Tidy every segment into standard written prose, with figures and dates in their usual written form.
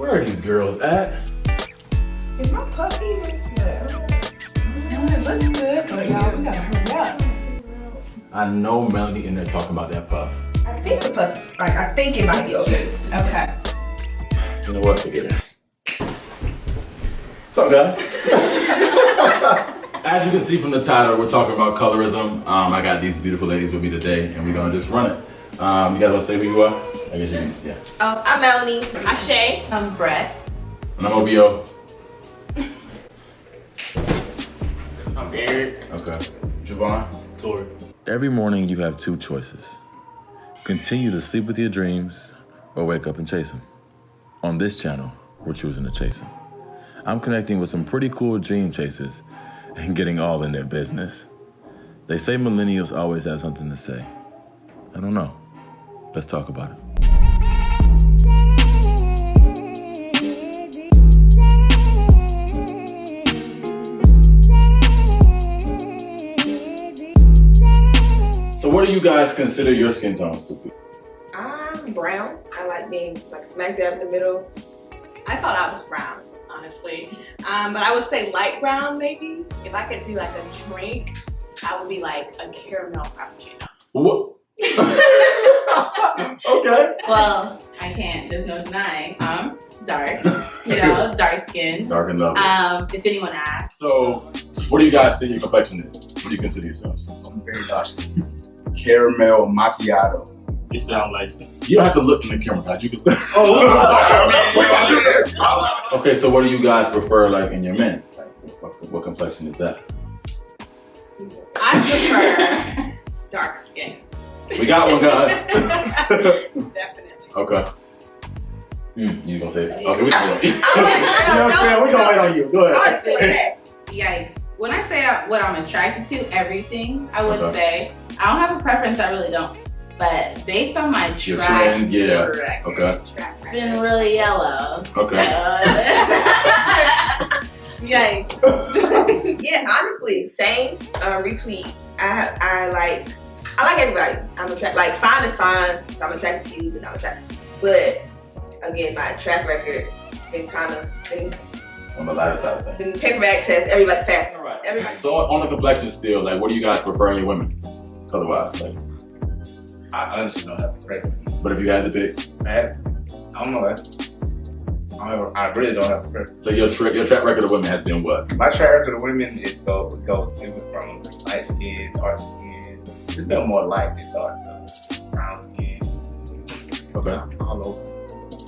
Where are these girls at? Is my puff even? It looks good, but y'all, we gotta hurry up. I know Melanie in there talking about that puff. I think the puff is, like, I think it might be okay. Okay. You know what? Forget it. What's up, guys? As you can see from the title, we're talking about colorism. I got these beautiful ladies with me today, and we're gonna just run it. You guys wanna say who you are? I guess you can, yeah. I'm Melanie. I'm Shay. I'm Brett. And I'm OBO. I'm Eric. Okay. Javon. Tori. Every morning you have two choices. Continue to sleep with your dreams or wake up and chase them. On this channel, we're choosing to chase them. I'm connecting with some pretty cool dream chasers and getting all in their business. They say millennials always have something to say. I don't know. Let's talk about it. So what do you guys consider your skin tones to be? I'm brown. I like being like smack dab in the middle. I thought I was brown, honestly. But I would say light brown, maybe. If I could do like a drink, I would be like a caramel frappuccino. What? Okay. Well, I can't. There's no denying. I'm dark. You know, dark skin. Dark and lovely. If anyone asks. So, what do you guys think your complexion is? What do you consider yourselves? I'm very dark skin. Caramel macchiato. You sound like You don't have to look in the camera, guys. You can. Okay, so what do you guys prefer, like in your men? Like, what complexion is that? I prefer dark skin. We got one, guys. Definitely. Okay. You gonna say it? Okay, we can. You know what I'm saying? We're gonna wait on you. Go I ahead. feel that. Yikes. When I say what I'm attracted to, everything, I would Okay. say. I don't have a preference, I really don't. But based on my Your track trend, yeah. record, Okay. it's been really yellow. Okay. Yikes. Yeah, honestly, same. Retweet. I like everybody. I'm attracted. Like fine is fine. If I'm attracted to you, then I'm attracted to you. But again, my track record's been kind of On the lighter side of things. been paper bag test. Everybody's passing. All right. Everybody. So on the complexion still, like, what do you guys prefer in your women, color-wise? Like, I honestly don't have a preference. but if you had to pick, I don't know. I really don't have a preference. so your track record of women has been what? My track record of women goes even from light skin, dark skin. It's been more light than dark, brown skin. Okay. All over.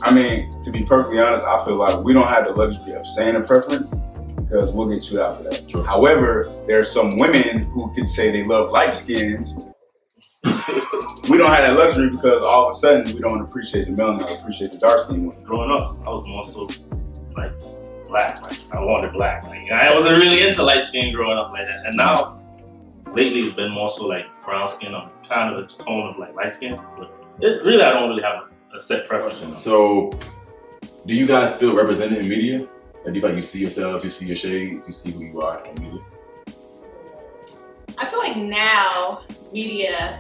I mean, to be perfectly honest, I feel like we don't have the luxury of saying a preference because we'll get chewed out for that. True. However, there are some women who could say they love light skins. We don't have that luxury because all of a sudden we don't appreciate the melanin, or appreciate the dark skin women. Growing up, I was more so like black. Like I wanted black. Like I wasn't really into light skin growing up like that. And now, lately, it's been more so like brown skin. I'm kind of a tone of like light skin. But I don't really have a set preference. So, do you guys feel represented in media? Like, do you like you see yourselves, you see your shades, you see who you are in media? I feel like now media,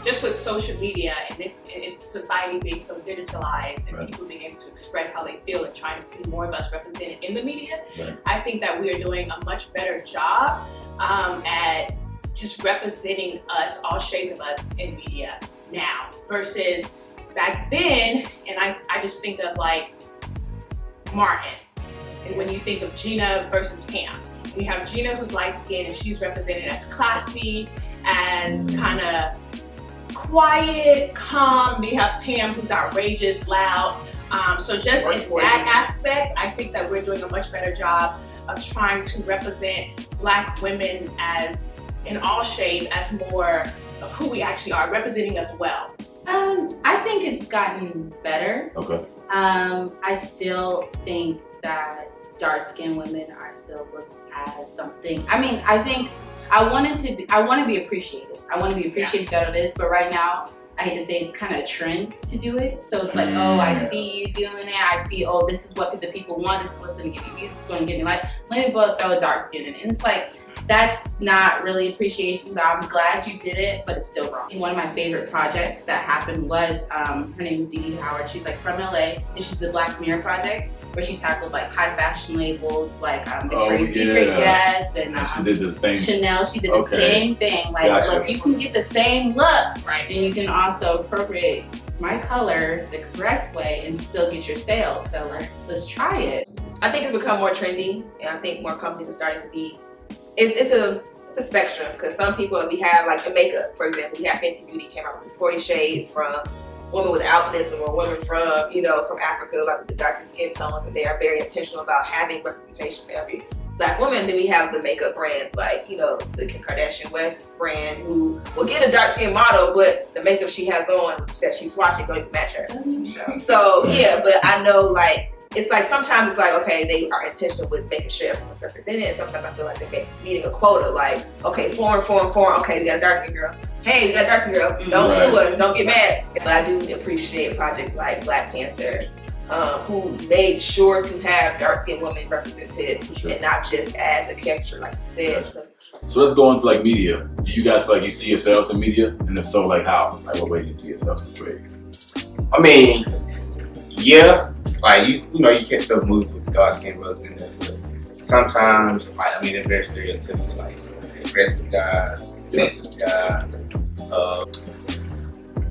just with social media and society being so digitalized and Right. people being able to express how they feel and trying to see more of us represented in the media, Right. I think that we are doing a much better job at just representing us, all shades of us in media now versus back then. And I just think of like Martin. And when you think of Gina versus Pam, you have Gina who's light skinned and she's represented as classy, as kind of quiet, calm. We have Pam who's outrageous, loud. So just in that aspect, I think that we're doing a much better job of trying to represent Black women as in all shades as more of who we actually are, representing us well. I think it's gotten better. Okay. I still think that dark-skinned women are still looked at as something. I mean, I think I want to be appreciated. I want to be appreciated that it is, but right now, I hate to say it's kind of a trend to do it. So it's like, oh, I see you doing it. I see, oh, this is what the people want. This is what's going to give me views. This is going to give me life. Let me throw a dark skin in. And it's like, that's not really appreciation, but I'm glad you did it, but it's still wrong. One of my favorite projects that happened was, her name is Dee Dee Howard. She's like from LA, and she's the Black Mirror Project, where she tackled like high fashion labels like Victoria's Secret Guess and she did the same. Chanel. She did the same thing. Like, Gotcha. look, you can get the same look, right? And you can also appropriate my color the correct way and still get your sales. So let's try it. I think it's become more trendy, and I think more companies are starting to be. It's a spectrum, because some people, we have like in makeup, for example, we have Fenty Beauty came out with these 40 shades from women with albinism or women from, from Africa, like with the darker skin tones, and they are very intentional about having representation for every Black woman. Then we have the makeup brands like, the Kim Kardashian West brand, who will get a dark skin model, but the makeup she has on that she's swatching don't even match her. So yeah, but I know like, it's like sometimes it's like, okay, they are intentional with making sure everyone's represented, and sometimes I feel like they're meeting a quota, like, okay, foreign, okay, we got a dark skin girl. Hey, we got a dark skin girl. Don't sue us, don't get mad. But I do appreciate projects like Black Panther, who made sure to have dark skinned women represented, and not just as a character, like you said. So let's go into like media. Do you guys feel like you see yourselves in media? And if so, like how? Like what way do you see yourselves portrayed? I mean, yeah. Like you can't tell movies with dark skin brothers in there. But sometimes, like they're very stereotypical, like aggressive guy, sensitive guy.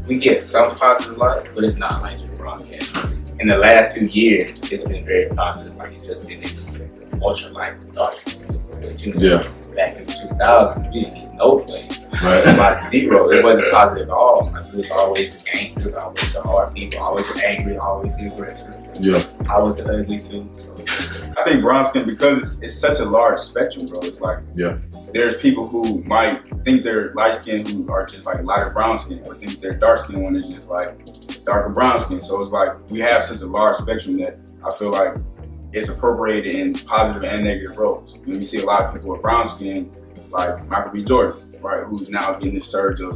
We get some positive light, but it's not like your broadcast. In the last few years, it's been very positive. Like it's just been this ultra light dark skin. But back in 2000, we didn't need no play. Right. About zero. It wasn't positive at all. Like, it was always the gangsters, always the hard people, always the angry, always the aggressive. Yeah. Always the ugly too. So. I think brown skin, because it's such a large spectrum, bro. It's like, there's people who might think they're light skin who are just like lighter brown skin, or think they're dark skin when it's just like darker brown skin. So it's like we have such a large spectrum that I feel like it's appropriated in positive and negative roles. And you see a lot of people with brown skin, like Michael B. Jordan, right, who's now getting this surge of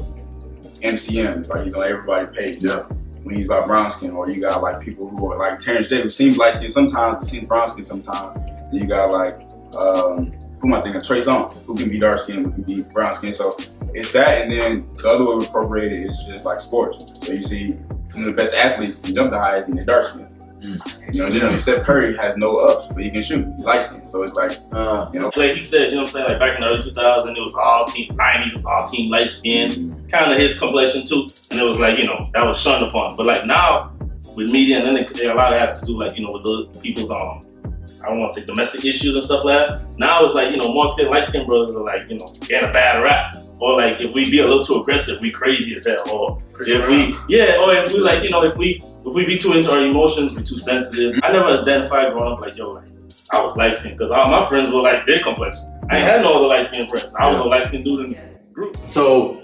MCMs, like he's on everybody's page. Yeah. When he's got brown skin, or you got like people who are like Terrence J, who seems light skin sometimes, but seems brown skin sometimes. And you got like, who am I thinking? Trey Songz, who can be dark skin, who can be brown skin. So it's that, and then the other way we appropriate it is just like sports. So you see some of the best athletes can jump the highest and they're dark skin. Steph Curry has no ups, but he can shoot. He's light skin, so it's like, Like he said, like back in the early 2000s, it was all team, 90s was all team light skin, kind of his complexion too, and it was like, that was shunned upon. But like now, with media, and then a lot of that have to do like, with the people's, I don't want to say domestic issues and stuff like that. Now it's like, more light skin brothers are like, getting a bad rap. Or like, if we be a little too aggressive, we crazy as hell. Or if we like, if we be too into our emotions, we too sensitive. I never identified growing up like, I was light skinned, because all my friends were like their complexion. I ain't had no other light skinned friends. I was a light skinned dude in the group. So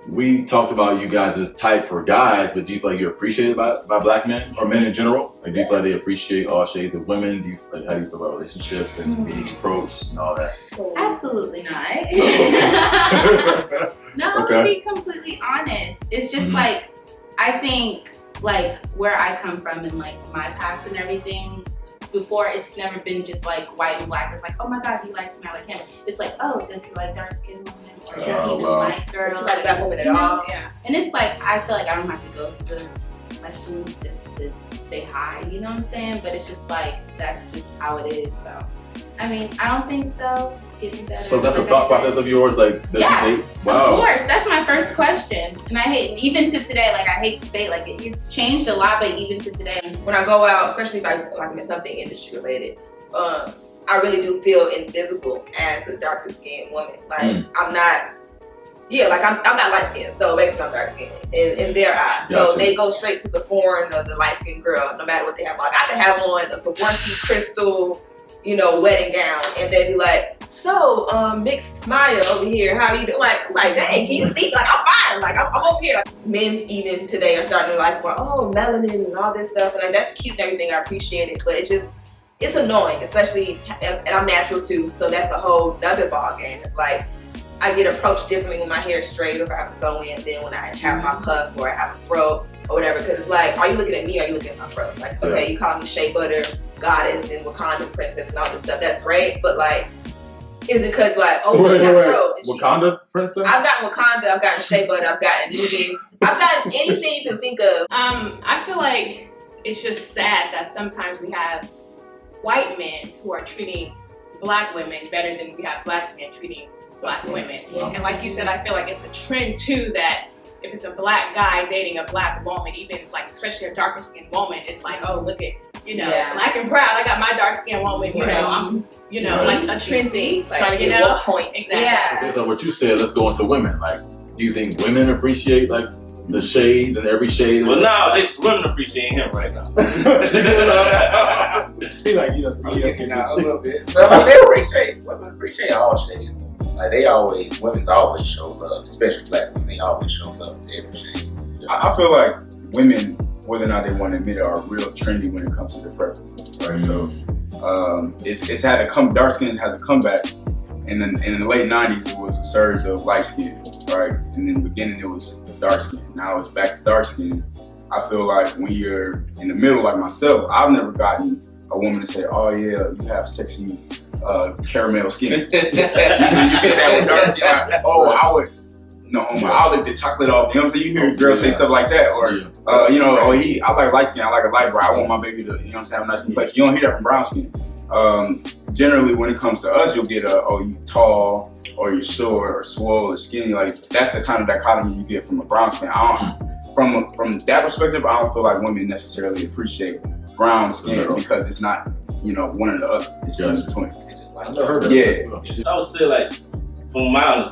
we talked about you guys as type for guys, but do you feel like you're appreciated by Black men or men in general? Like, do you feel like they appreciate all shades of women? Do you like, how do you feel about relationships and being approached and all that? Absolutely not. No, I'm gonna be completely honest. It's just like, I think like where I come from and like my past and everything, before it's never been just like white and black. It's like, oh my God, he likes me, I like him. It's like, oh, does he like dark skinned women? Or does he even like girls? Does he like that woman at all? Yeah. And it's like, I feel like I don't have to go through those questions just to say hi, you know what I'm saying? But it's just like, that's just how it is. So, I mean, I don't think so. It's getting better. So that's a thought process of yours, like, does he date? Wow. Of course, that's my first question. And I hate, even to today, like I hate to say it, like it's changed a lot, but even to today. When I go out, especially if I'm in something industry related, I really do feel invisible as a darker skinned woman. Like I'm not, I'm not light skinned, so basically I'm dark skinned in their eyes. Gotcha. So they go straight to the foreign or the light skinned girl, no matter what they have. Like I can have on a Swarovski crystal, wedding gown, and they'd be like, so, mixed Maya over here, how you doing? Like, dang, can you see? Like, I'm fine. Like, I'm over here. Like, men even today are starting to like, well, melanin and all this stuff, and like that's cute and everything. I appreciate it, but it's annoying, especially, and I'm natural too, so that's a whole nother ball game. It's like, I get approached differently when my hair is straight or if I have a sew-in than when I have my puff or I have a fro or whatever, because it's like, are you looking at me or are you looking at my fro? Like, okay, you call me Shea Butter, goddess and Wakanda princess and all this stuff, that's great, but like, Is it because like, oh, wait, she got pro? Wakanda princess? I've gotten Wakanda, I've gotten Shea Butter, I've gotten Nubian, I've gotten anything you can think of. I feel like it's just sad that sometimes we have white men who are treating black women better than we have black men treating black women. Wow. And like you said, I feel like it's a trend too that if it's a black guy dating a black woman, even like especially a darker skinned woman, it's like, oh, look at, you know, black and proud. I got my dark skinned woman, you know, I'm, you know, like a trend thing. Like, trying to get one point. Exactly. Yeah. Based on what you said, let's go into women. Like, do you think women appreciate like the shades and every shade? Well, now women appreciate him right now. He like, you know, a little bit. But I mean, women appreciate all shades. Like women's always show love, especially black women. They always show love to every shade. I feel like women, whether or not they want to admit it, are real trendy when it comes to their preferences, right? So it's had a dark skin has a comeback. And then in the late 90s, it was a surge of light skin, right? And in the beginning, it was dark skin. Now it's back to dark skin. I feel like when you're in the middle, like myself, I've never gotten a woman to say, oh yeah, you have sexy caramel skin. Usually you get that with dark skin, like, oh, I'll lick the chocolate off. You know what I'm saying? You hear girls say stuff like that. Or, you know, I like light skin, I like a light brown. I want my baby to, you know what I'm saying, have a nice complexion. You don't hear that from brown skin. Generally, when it comes to us, you'll get you tall, or you're short, or swole, or skinny. Like, that's the kind of dichotomy you get from a brown skin. From that perspective, I don't feel like women necessarily appreciate brown skin because it's not, you know, one or the other. It's in between. I've never heard of that. I would say, like, from my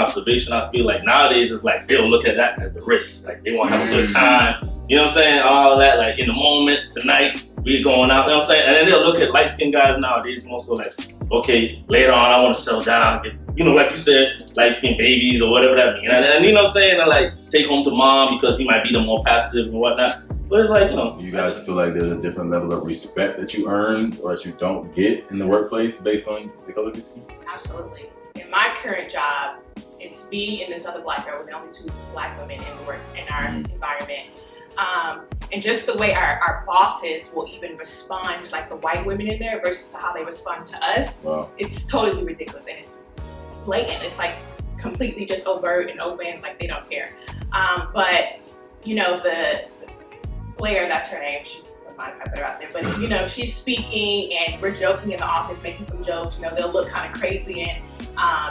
observation, I feel like nowadays it's like they'll look at that as the risk. Like, they want to have a good time. You know what I'm saying? All that, like, in the moment, tonight, we're going out. You know what I'm saying? And then they'll look at light-skinned guys nowadays more so like, okay, later on, I want to settle down, get, you know, like you said, light-skinned babies or whatever that means. And you know what I'm saying? And like, take home to mom because he might be the more passive and whatnot. But it's like, you know. You guys feel like there's a different level of respect that you earn or that you don't get in the workplace based on the color of your skin? Absolutely. In my current job, it's me and this other black girl. We're the only two black women in our environment. And just the way our bosses will even respond to like the white women in there versus to how they respond to us, it's totally ridiculous and it's blatant. It's like completely just overt and open, like they don't care. But you know, the Blair, that's her name. She might have put her out there, but you know, she's speaking and we're joking in the office, making some jokes. You know, they'll look kind of crazy and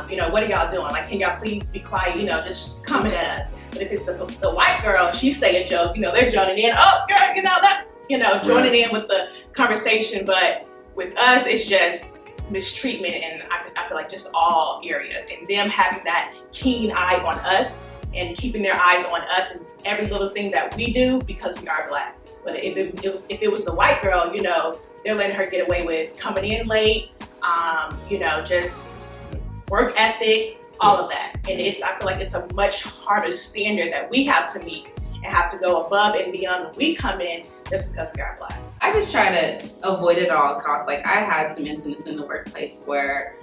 you know, what are y'all doing? Like, can y'all please be quiet? You know, just comment at us. But if it's the white girl, she say a joke, you know, they're joining in. Oh, girl, you know, that's, you know, joining in with the conversation. But with us, it's just mistreatment, and I feel like just all areas. And them having that keen eye on us and keeping their eyes on us and every little thing that we do because we are black. But if it was the white girl, you know, they're letting her get away with coming in late, you know, just work ethic, all of that. And I feel like it's a much harder standard that we have to meet and have to go above and beyond when we come in just because we are black. I just try to avoid it at all costs. Like, I had some incidents in the workplace where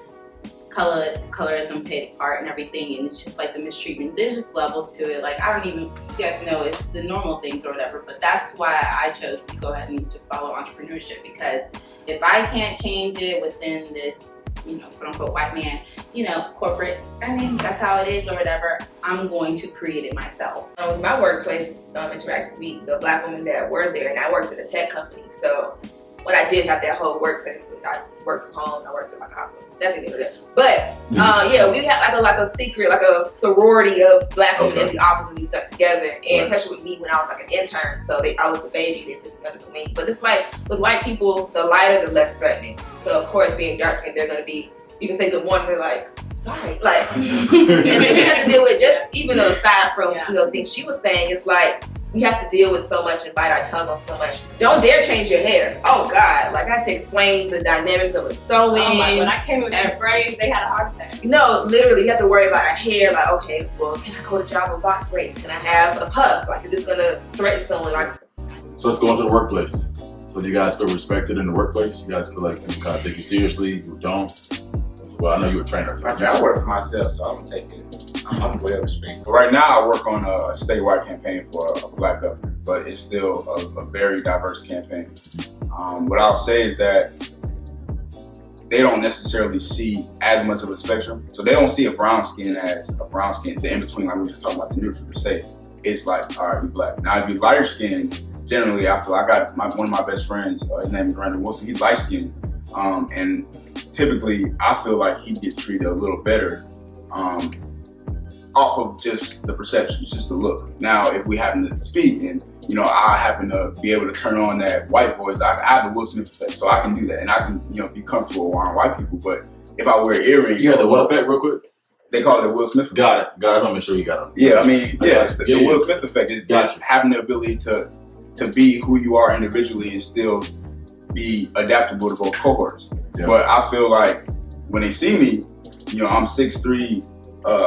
colorism played a part and everything, and it's just like the mistreatment. There's just levels to it. Like, I don't even, you guys know it's the normal things or whatever, but that's why I chose to go ahead and just follow entrepreneurship, because if I can't change it within this, you know, quote unquote white man, you know, corporate, I mean, that's how it is or whatever, I'm going to create it myself. With my workplace interaction, the black women that were there, and I worked at a tech company, so when I did have that whole work thing, I worked from home, I worked at like a hospital, that's the thing. But yeah, we had like a secret, like a sorority of black women in the office, and we stuck together, and especially with me when I was like an intern, so I was the baby, they took me under the wing. But it's like, with white people, the lighter, the less threatening. So of course, being dark skinned, they're gonna be, you can say good morning, they're like, sorry, like, and then we have to deal with just, even aside from, you know, things she was saying, it's like, we have to deal with so much and bite our tongue on so much. Don't dare change your hair. Oh God, like I had to explain the dynamics of a sewing. Oh my, when I came with these braids, they had a heart attack. No, literally, you have to worry about our hair. Like, okay, well, can I go to job with box braids? Can I have a puff? Like, is this gonna threaten someone? Like, so let's go into the workplace. So you guys feel respected in the workplace? You guys feel like people kind of take you seriously? You don't? Well, I know you're a trainer. So I work for myself, so I'm gonna take it. I'm well respected. Right now, I work on a statewide campaign for a black governor, but it's still a very diverse campaign. What I'll say is that they don't necessarily see as much of a spectrum. So they don't see a brown skin as a brown skin. The in between, like we were just talking about the neutral to say, it's like, all right, you're black. Now if you're lighter skinned, generally I feel I got one of my best friends, his name is Brandon Wilson, he's light skinned. And typically I feel like he'd get treated a little better off of just the perception, just the look. Now, if we happen to speak and, you know, I happen to be able to turn on that white voice, I have the Will Smith effect, so I can do that. And I can, you know, be comfortable around white people. But if I wear earrings... You have the what effect real quick? They call it the Will Smith effect. Got it. I want to make sure you got it. Yeah, I mean, the Will Smith effect is just having the ability to be who you are individually and still be adaptable to both cohorts. Yeah. But I feel like when they see me, you know, I'm 6'3",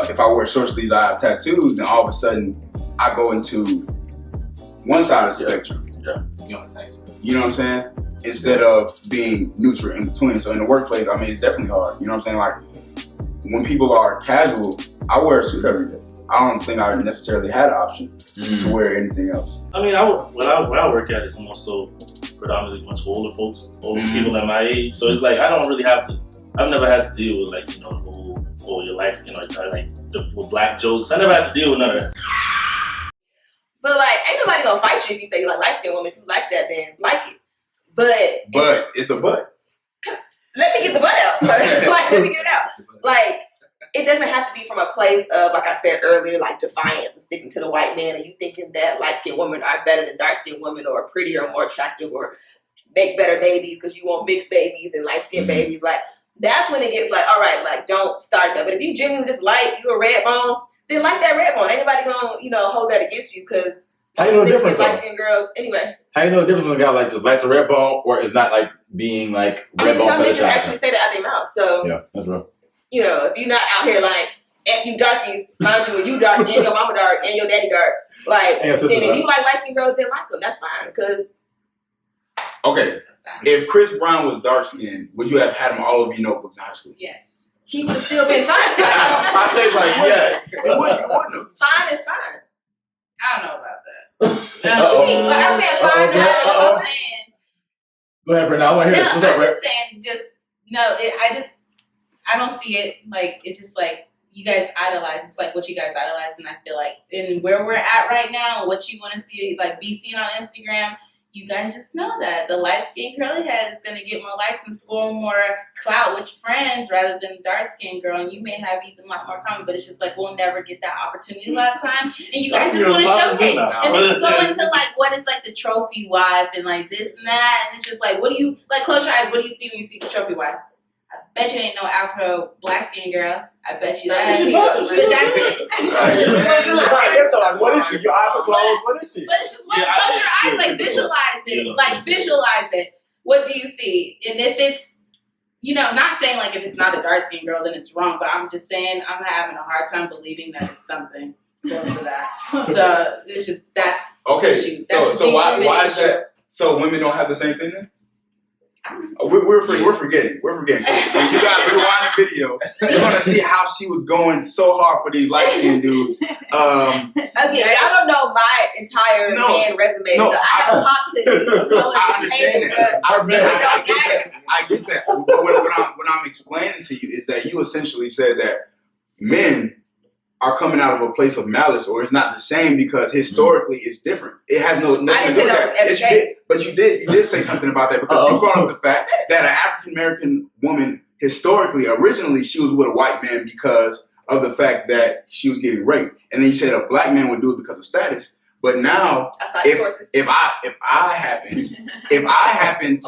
if I wear short sleeves, I have tattoos, then all of a sudden I go into one side of the spectrum. Yeah. You know what I'm saying? You know what I'm saying? Instead of being neutral in between. So in the workplace, I mean, it's definitely hard. You know what I'm saying? Like when people are casual, I wear a suit every day. I don't think I necessarily had an option to wear anything else. I mean, what I work at is more so predominantly a bunch of older folks, older people at my age. So it's like I don't really have to. I've never had to deal with like, you know, the whole your light skin or like the black jokes. I never had to deal with none of that. But like, ain't nobody gonna fight you if you say you like light skinned women. If you like that, then like it. But it's a but. Let me get the butt out. Like, let me get it out. Like, it doesn't have to be from a place of, like I said earlier, like defiance and sticking to the white man and you thinking that light-skinned women are better than dark-skinned women or prettier or more attractive or make better babies because you want mixed babies and light-skinned babies. Like, that's when it gets like, all right, like, don't start that. But if you genuinely just like, you're a red bone, then like that red bone. Ain't nobody gonna, you know, hold that against you because how you know the difference, light-skinned girls, anyway. How you know the difference when a guy like just likes a red bone or is not like being like red bone? Some niggas actually say that out their mouth. So yeah, that's real. You know, if you're not out here like, F you darkies, mind you, when you dark and your mama dark and your daddy dark, like, then if you like light-skinned girls, then like them. That's fine, because... Okay, if Chris Brown was dark-skinned, would you have had him all over your notebooks in high school? Yes. He would have still been fine. I say like, yes. It wouldn't have. Fine is fine. I don't know about that. What you mean? Like, I'm saying fine. Go ahead, Brenda. I want to hear this. What's up, I'm just saying, I don't see it, like, it's just like, you guys idolize, it's like what you guys idolize, and I feel like, in where we're at right now, what you want to see, like, be seen on Instagram, you guys just know that the light-skinned curly head is going to get more likes and score more clout with friends rather than the dark-skinned girl, and you may have even a lot more common, but it's just like we'll never get that opportunity a lot of time, and you guys just want to showcase, and then you go into like what is like the trophy wife and like this and that, and it's just like, what do you, like, close your eyes, what do you see when you see the trophy wife? I bet you ain't no Afro black-skinned girl. I bet you that. But that's it. What is she? Your eyes are closed. What is she? But it's just, close your eyes, like visualize it. Like visualize it. What do you see? And if it's, you know, not saying like if it's not a dark-skinned girl, then it's wrong. But I'm just saying I'm having a hard time believing that it's something close to that. So it's just, that's okay. Issue. That's so why is that? So women don't have the same thing then? We're forgetting. When you guys rewind the video, you're gonna see how she was going so hard for these light-skinned dudes. Again, y'all don't know my entire man resume, so I have talked to the I understand that. I get that. But what I'm explaining to you is that you essentially said that men are coming out of a place of malice, or it's not the same because historically it's different. It has nothing to do with that. But you did say something about that because you brought up the fact that an African American woman historically, originally, she was with a white man because of the fact that she was getting raped, and then you said a black man would do it because of status. But now, if I happen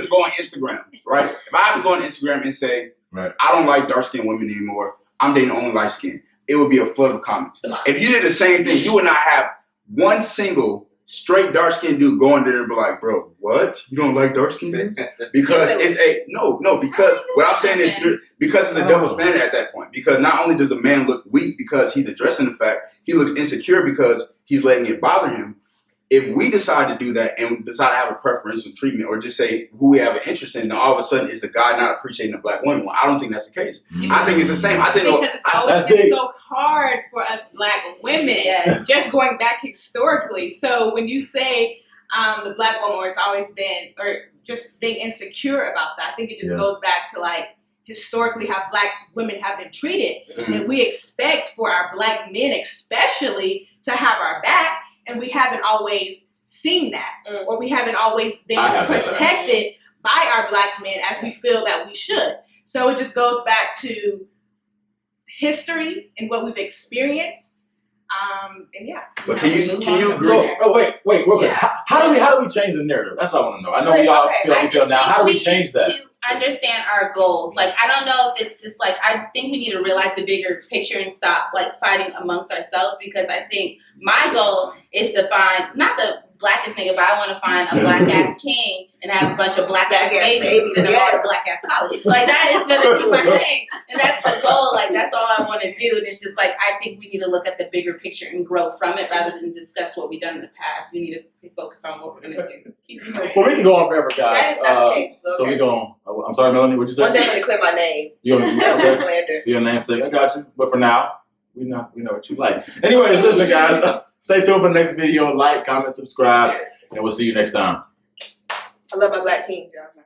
to go on Instagram, right? If I happen to go on Instagram and say, I don't like dark skinned women anymore, I'm dating only light skin, it would be a flood of comments. If you did the same thing, you would not have one single straight dark skinned dude going there and be like, bro, what? You don't like dark skinned dudes? Because because what I'm saying is because it's a double standard at that point. Because not only does a man look weak because he's addressing the fact, he looks insecure because he's letting it bother him. If we decide to do that and decide to have a preferential treatment or just say who we have an interest in, then all of a sudden it's the guy not appreciating a black woman. Well, I don't think that's the case. I think it's the same. I think because it's always been so hard for us black women, just going back historically. So when you say the black woman, or it's always been, or just being insecure about that. I think it just goes back to like historically how black women have been treated, and we expect for our black men, especially, to have our back, and we haven't always seen that, or we haven't always been protected by our black men as we feel that we should. So it just goes back to history and what we've experienced. And yeah. But can you wait, real quick. How do we change the narrative? That's all I want to know. I know we all feel now. How do we change that? To understand our goals. Like, I don't know if it's just like, I think we need to realize the bigger picture and stop like fighting amongst ourselves, because I think my goal is to find, not the blackest nigga, but I want to find a black ass king and have a bunch of black ass babies and a black ass college. Like, that is gonna be my thing, and that's the goal. Like, that's all I want to do. And it's just like, I think we need to look at the bigger picture and grow from it rather than discuss what we've done in the past. We need to focus on what we're gonna do. Well, we can go on forever, guys. So we go on. I'm sorry, Melanie. What'd you say? One day I'm gonna clear my name. You're slander. Your namesake. I got you. But for now, we know what you like. Anyways, listen, guys. Stay tuned for the next video. Like, comment, subscribe, and we'll see you next time. I love my black king, y'all.